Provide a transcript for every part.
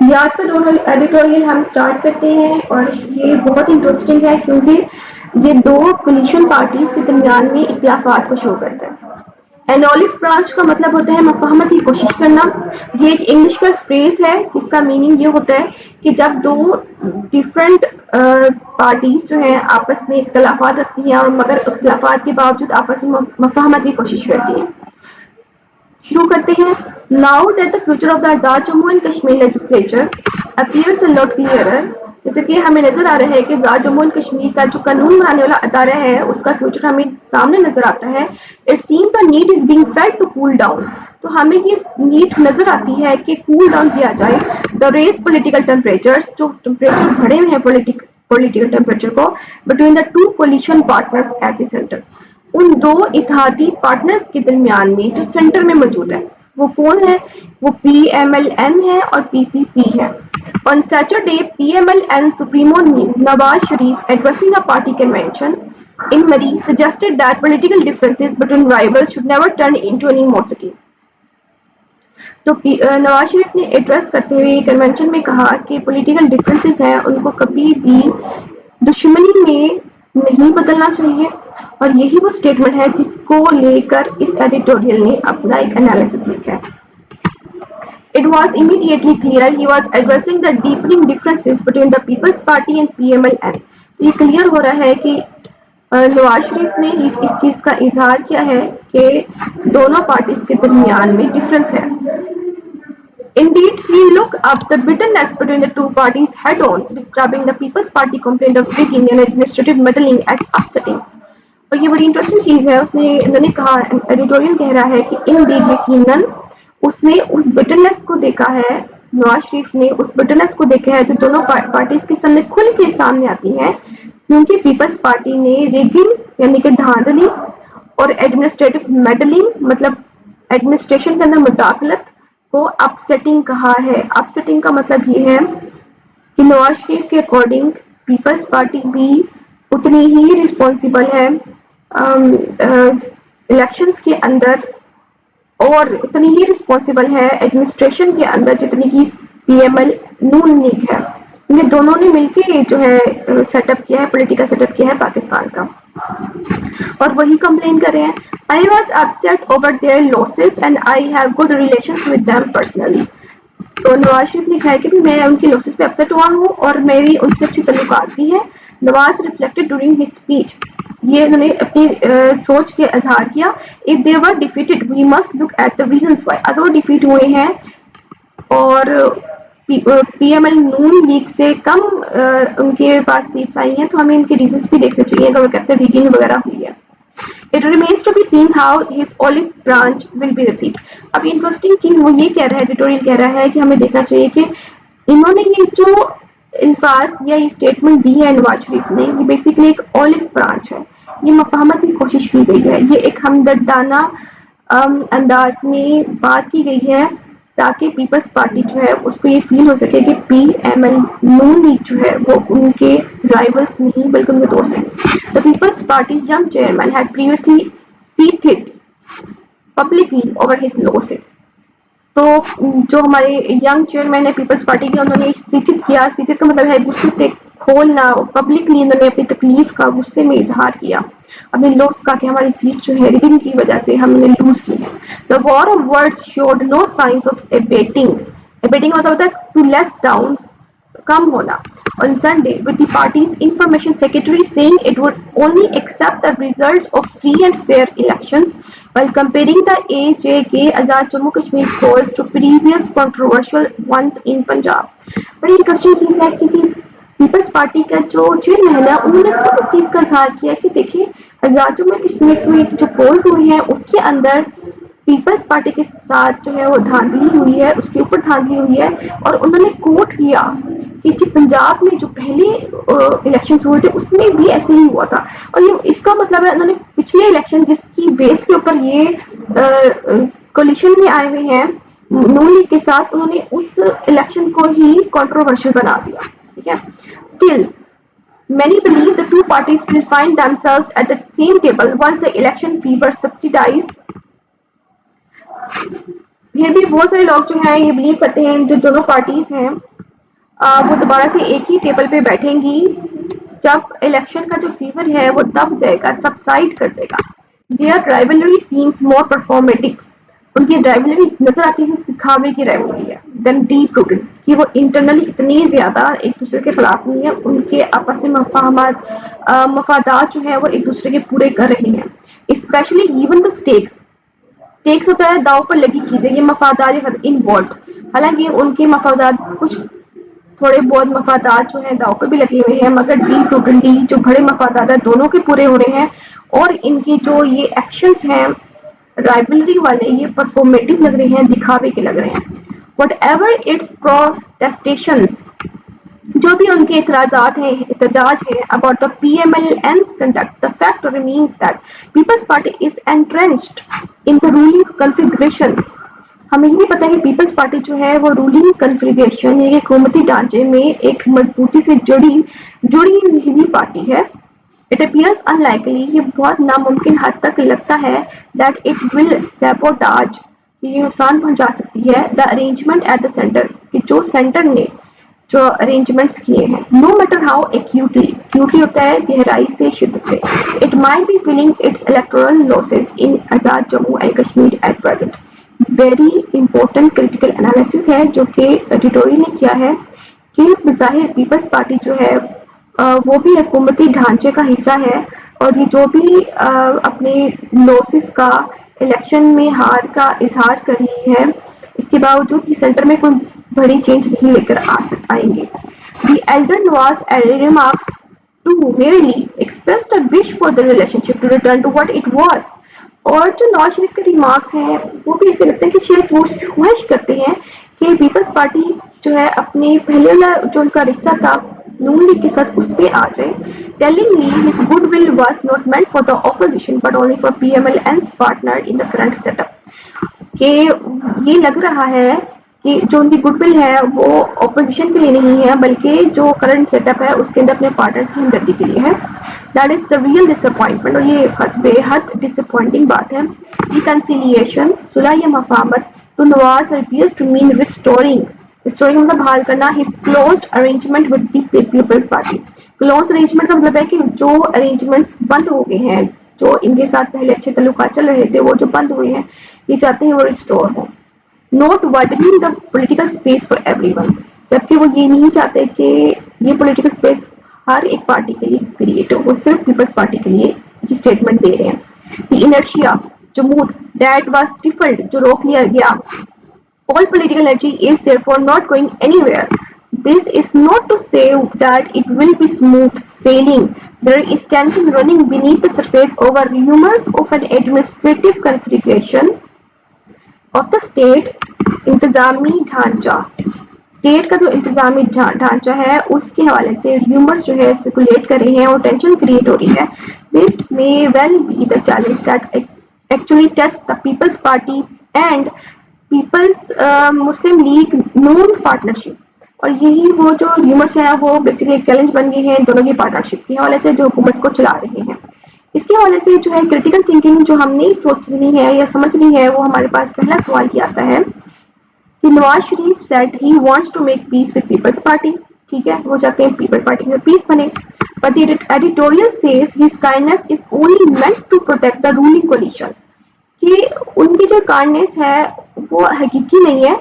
یہ آج کا ایڈیٹوریل ہم اسٹارٹ کرتے ہیں اور یہ بہت انٹرسٹنگ ہے کیونکہ یہ دو کولیشن پارٹیز کے درمیان میں اختلافات کو شو کرتا ہے. این اولیو برانچ کا مطلب ہوتا ہے مفاہمت کی کوشش کرنا. یہ ایک انگلش کا فریز ہے جس کا میننگ یہ ہوتا ہے کہ جب دو ڈفرینٹ پارٹیز جو ہیں آپس میں اختلافات رکھتی ہیں اور مگر اختلافات کے باوجود آپس میں مفاہمت کی کوشش کرتی ہیں. شروع کرتے ہیں. Now that the future of the Azad Jammu and Kashmir legislature appears a lot clearer. جیسے کہ ہمیں نظر آ رہا ہے کہ آزاد جموں اینڈ کشمیر کا جو قانون بنانے والا ادارہ ہے اس کا فیوچر ہمیں سامنے نظر آتا ہے. It seems a need is being felt to cool down. تو ہمیں یہ نیڈ نظر آتی ہے کہ کول ڈاؤن کیا جائے. The raised political temperatures جو ٹمپریچر بڑھے ہوئے ہیں پولیٹیکل ٹیمپریچر کو between the two coalition partners at the center. ان دو اتحادی پارٹنرز کے درمیان میں جو سینٹر میں موجود ہے وہ کون ہے؟ وہ پی ایم ایل این ہے اور پی پی پی ہے. On Saturday, PMLN Supremo Nawaz Sharif addressing a party convention in Mari suggested that political differences between rivals should never turn into animosity. تو نواز شریف نے ایڈریس کرتے ہوئے کنونشن میں کہا کہ پولیٹیکل ڈفرینسز ہیں ان کو کبھی بھی دشمنی میں نہیں بدلنا چاہیے. اور یہی وہ اسٹیٹمنٹ ہے جس کو لے کر اس ایڈیٹوریل نے اپنا ایک انالیسس لکھا ہے. It was immediately clear he was addressing the deepening differences between the People's Party and PMLN. یہ کلیئر ہو رہا ہے کہ نواز شریف نے اس چیز کا اظہار کیا ہے کہ دونوں پارٹیز کے درمیان میں ڈفرینس ہے. Indeed, he looked up the bitterness between the two parties head-on, describing the People's Party complaint of rigging and administrative meddling as upsetting. اور یہ بڑی انٹرسٹنگ چیز ہے. انہوں نے کہا ایڈیٹوریل کہہ رہا ہے کہ indeed یقیناً اس نے اس بٹرنس کو دیکھا ہے. نواز شریف نے اس بٹرنس کو دیکھا ہے جو دونوں پارٹیز کے سامنے کھل کے سامنے آتی ہے کیونکہ پیپلز پارٹی نے ریگنگ یعنی کہ دھاندلی اور ایڈمنسٹریٹو میڈلنگ مطلب ایڈمنسٹریشن کے اندر مداخلت کو اپ سیٹنگ کہا ہے. اپ سیٹنگ کا مطلب یہ ہے کہ نواز شریف کے اکارڈنگ پیپلز پارٹی بھی اتنی ہی رسپانسیبل ہے الیکشنز کے اندر اور اتنی ہی رسپانسیبل ہے ایڈمنسٹریشن کے اندر جتنی کی پی ایم ایل نون لیگ ہے. یہ دونوں نے مل کے جو ہے سیٹ اپ کیا ہے پولیٹیکل سیٹ اپ کیا ہے پاکستان کا اور وہی کمپلین کر رہے ہیں. I was upset over their losses and I have good relations with them personally. تو نواز شریف نے کہا کہ میں ان کی لاسز پہ اپسیٹ ہوا ہوں اور میری ان سے اچھے تعلقات بھی ہیں. نواز ریفلیکٹڈ ڈورنگ ہز اسپیچ یہ انہوں نے اپنی سوچ کے اظہار کیا. If they were defeated, we must look at the reasons why. اگر وہ ڈیفیٹ ہوئے ہیں اور پی ایم ایل نون لیگ سے کم ان کے پاس سیٹس آئی ہیں تو ہمیں ان کے ریزنس بھی دیکھنے چاہیے اگر وہ کہتے ہیں ریگنگ وغیرہ ہوئی ہے. It remains to be seen how his olive branch will be received. اب انٹرسٹنگ چیز وہ یہ کہہ رہا ہے ایڈیٹوریل کہہ رہا ہے کہ ہمیں دیکھنا چاہیے کہ انہوں نے یہ جو الفاظ یا یہ اسٹیٹمنٹ دی ہے نواز شریف نے یہ بیسیکلی ایک olive branch ہے. یہ مفاہمت کی کوشش کی گئی ہے. یہ ایک ہمدردانہ انداز میں بات کی گئی ہے تاکہ پیپلز پارٹی جو ہے اس کو یہ فیل ہو سکے کہ پی ایم ایل نون لیگ جو ہے وہ ان کے رائیولز نہیں بلکہ ان کے دوست ہیں. The People's Party's young chairman had previously seethed publicly over his losses. تو جو ہمارے ینگ چیئرمین ہے پیپلز پارٹی کے انہوں نے سیتھت کیا. سیتھت کا مطلب ہے غصے سے کھولنا. پبلکلی انہوں نے اپنی تکلیف کا غصے میں اظہار کیا اپنے لوس کا کہ ہماری سیٹ جو ہے ریگنگ کی وجہ سے ہم نے لوز کی ہے. The war of words showed no signs of abating. Abating مطلب ہوتا ہے to less down کم ہونا. On Sunday, with the party's information secretary saying it would only accept the results of free and fair elections while comparing the AJK Azad Jammu Kashmir polls to previous controversial ones in Punjab. بڑی interesting چیز ہے کہ جی Peoples party کا جو chairman ہے انہوں نے خود اس چیز کا اظہار کیا کہ دیکھیں آزاد جموں کشمیر کی جو پولز ہوئی ہیں اس کے اندر پیپلز پارٹی کے ساتھ جو ہے وہ دھاندلی ہوئی ہے اس کے اوپر دھاندلی ہوئی ہے. اور انہوں نے کوٹ کیا کہ جی پنجاب میں جو پہلے الیکشنز ہوئے تھے اس میں بھی ایسے ہی ہوا تھا. اور یہ اس کا مطلب ہے انہوں نے پچھلے الیکشن جس کی بیس کے اوپر یہ کولیشن میں آئے ہوئے ہیں نون لیگ کے ساتھ انہوں نے اس الیکشن کو ہی کنٹروورشل بنا دیا. ٹھیک ہے. Still, many believe the two parties will find themselves at the same table once the election fever subsides پھر بھی بہت سارے لوگ جو ہیں یہ بلیو کرتے ہیں جو دونوں پارٹیز ہیں وہ دوبارہ سے ایک ہی ٹیبل پہ بیٹھیں گی جب الیکشن کا جو فیور ہے وہ دب جائے گا، سبسائڈ کر جائے گا. دیئر رائولری سیمس مور پرفارمیٹو. ان کی رائولری نظر آتی ہے دکھاوے کی رائولری ہے دین ڈیپ روٹڈ کہ وہ انٹرنلی اتنی زیادہ ایک دوسرے کے خلاف نہیں ہے، ان کے آپس میں مفادات جو ہے وہ ایک دوسرے کے پورے کر رہے ہیں. اسپیشلی ایون دا اسٹیکس ہوتا ہے داؤ پر لگی چیزیں، یہ مفادات انوالوڈ. حالانکہ ان کے مفادات کچھ تھوڑے بہت مفادات جو ہیں داؤ پہ بھی لگے ہوئے ہیں، مگر ڈیپ روٹنلی جو بڑے مفادات ہیں دونوں کے پورے ہو رہے ہیں. اور ان کے جو یہ ایکشنز ہیں رائبلری والے یہ پرفارمیٹو لگ رہے ہیں، دکھاوے کے لگ رہے ہیں. وٹ ایور اٹس پروٹیسٹیشنز، جو بھی ان کے اعتراضات ہیں احتجاج ہے about the PMLN's conduct, the fact remains that People's Party is entrenched in the ruling configuration. ہمیں یہ پتا ہے کہ پیپلز پارٹی جو ہے وہ رولنگ کنفیگریشن یعنی حکومتی ڈھانچے میں ایک مضبوطی سے جڑی ہوئی پارٹی ہے. It appears unlikely، یہ بہت ناممکن حد تک لگتا ہے that it will sabotage، یہ نقصان پہنچا سکتی ہے the arrangement at the center، کہ جو سینٹر نے جو ارینجمنٹس کیے ہیں. No matter how acutely ہوتا ہے گہرائی سے، شدت سے. It might be feeling its electoral losses in Azad Jammu and Kashmir at present. Very important critical analysis ہے جو کہ ایڈیٹوریل نے کیا ہے کہ بظاہر پیپلز پارٹی جو ہے وہ بھی حکومتی ڈھانچے کا حصہ ہے، اور یہ جو بھی اپنے لوسز کا الیکشن میں ہار کا اظہار کر رہی ہے اس کے باوجود یہ سینٹر میں کوئی بڑی چینج نہیں لے کر آئیں گے. The elder Nawaz remarks to merely expressed a wish for the relationship to return to what it was. اور جو نواز شریف کے ریمارکس ہیں وہ بھی ایسے لگتے ہیں کہ شاید وہ خواہش کرتے ہیں کہ پیپلز پارٹی جو ہے اپنے پہلے والا جو ان کا رشتہ تھا نون لیگ کے ساتھ اس پہ آ جائے. Tellingly, his goodwill was not meant for the opposition but only for PMLN's partner in the current setup. کہ یہ لگ رہا ہے کہ جو ان کی گڈ ول ہے وہ اپوزیشن کے لیے نہیں ہے بلکہ جو کرنٹ سیٹ اپ ہے اس کے اندر اپنے پارٹنرز کی ہمدردی کے لیے ہے. That is the real disappointment, اور یہ بے حد ڈس اپوائنٹنگ بات ہے. ریکنسیلیشن، صلح یا مفاہمت، to Nawaz appears to mean restoring مطلب بحال کرنا his closed arrangement with the People's Party. Close arrangement کا مطلب ہے کہ جو ارینجمنٹس بند ہو گئے ہیں، جو ان کے ساتھ پہلے اچھے تعلقات چل رہے تھے وہ جو بند ہوئے ہیں یہ چاہتے ہیں وہ ریسٹور ہوں. Not widening the political space for everyone، جبکہ وہ یہ نہیں چاہتے کہ یہ پولیٹیکل اسپیس ہر ایک پارٹی کے لیے کریٹ ہو، وہ صرف پیپلز پارٹی کے لیے یہ اسٹیٹمنٹ دے رہے ہیں. دی انرشیا، جمود، دیٹ واز stifled، جو روک لیا گیا. All political energy is therefore not going anywhere. This is not to say that it will be smooth sailing. There is tension running beneath the surface over rumors of an administrative configuration of the state. انتظامی ڈھانچہ، state کا جو انتظامی ڈھانچہ ہے اس کے حوالے سے ریومرز جو ہے سرکولیٹ کر رہے ہیں اور ٹینشن کریٹ ہو رہی ہے. This may well be the challenge that actually tests the People's Party and People's Muslim League Noon partnership. اور یہی وہ جو ریومرس ہیں وہ بیسیکلی ایک چیلنج بن گئی ہے دونوں کی پارٹنرشپ کے حوالے سے جو حکومت کو چلا رہے ہیں. اس کے حوالے سے جو ہے کریٹیکل تھنکنگ جو ہم نے سوچنی ہے یا سمجھنی ہے وہ ہمارے پاس پہلا سوال یہ آتا ہے کہ Nawaz Sharif said he wants to make peace with People's Party. ٹھیک ہے، وہ چاہتے ہیں پیپل پارٹی سے پیس بنے. But the editorial says his kindness is only meant to protect the ruling coalition. کہ ان کی جو کائنڈنس ہے وہ حقیقی نہیں ہے،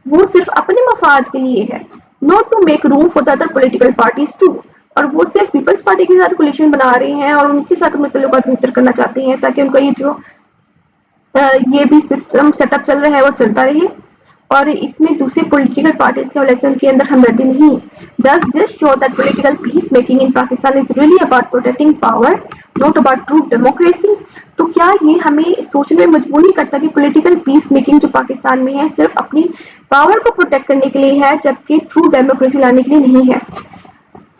وہ صرف اپنے مفاد کے لیے ہے. Not to make room for the other political parties too, اور وہ صرف پیپلز پارٹی کے ساتھ کولیشن بنا رہے ہیں اور ان کے ساتھ اپنے تعلقات بہتر کرنا چاہتے ہیں تاکہ ان کا یہ جو یہ بھی سسٹم سیٹ اپ چل رہا ہے وہ چلتا رہے. اور اس میں دوسری پولیٹیکل پارٹیز کے حوالے سے ان کے اندر ہمدردی نہیں. Does this show that political peacemaking in Pakistan is really about protecting power, not about true democracy? تو کیا یہ ہمیں سوچنے میں مجبور نہیں کرتا کہ پولیٹیکل پیس میکنگ جو پاکستان میں ہے صرف اپنی پاور کو پروٹیکٹ کرنے کے لیے ہے جبکہ ٹرو ڈیموکریسی لانے کے لیے نہیں ہے.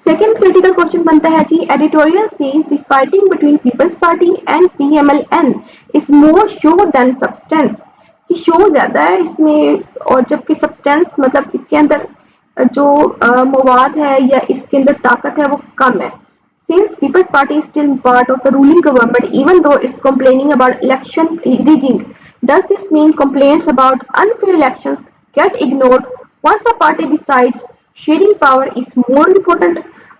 سیکنڈ کریٹیکل کوشچن بنتا ہے جی editorial says the fighting between Peoples Party and PMLN is more show than substance. کہ شو زیادہ ہے اس میں اور جبکہ سبسٹینس مطلب اس کے اندر جو مواد ہے یا اس کے اندر طاقت ہے وہ کم ہے. Since People's Party is still part of the ruling government even though it's complaining about election rigging, Does this mean complaints about unfair elections get ignored once a party decides sharing power is more important?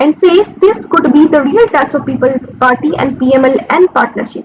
and says this could be the real test of people party and PML and partnership।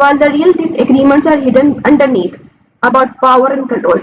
while the real disagreements are hidden underneath about power and control,